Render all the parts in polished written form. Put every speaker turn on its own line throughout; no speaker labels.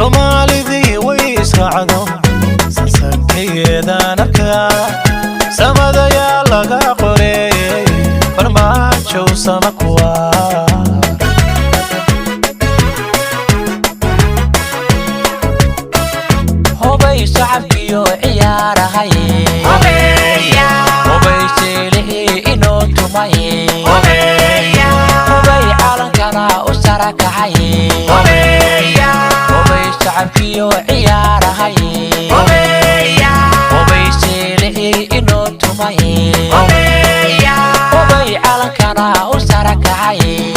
Soomaalidii way israacdo sansankeedaan arkaa samada yaa laga qoray farmaajo sama kuwaa hobay shacabkiyo ciyaarahay hobay seelihii inoo tumay hobay calankana u sarakacay شعبي وعيارهاي وبي سيلي إنو تماي وبي عالكنا وسركعي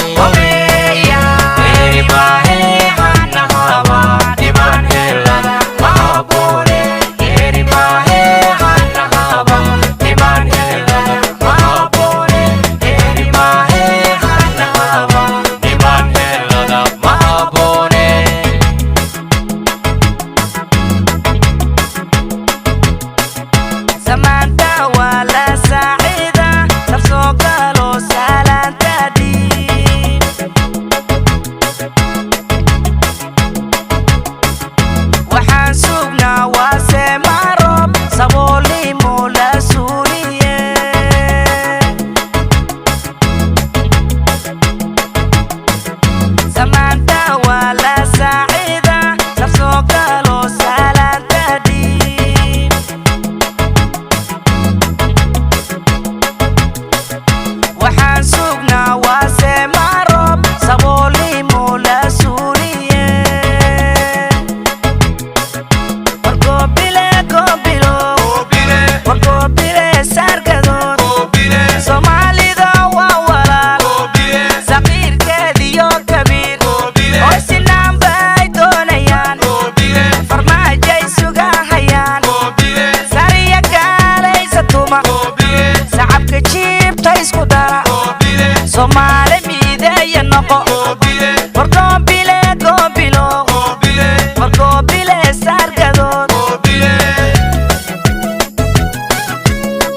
Somali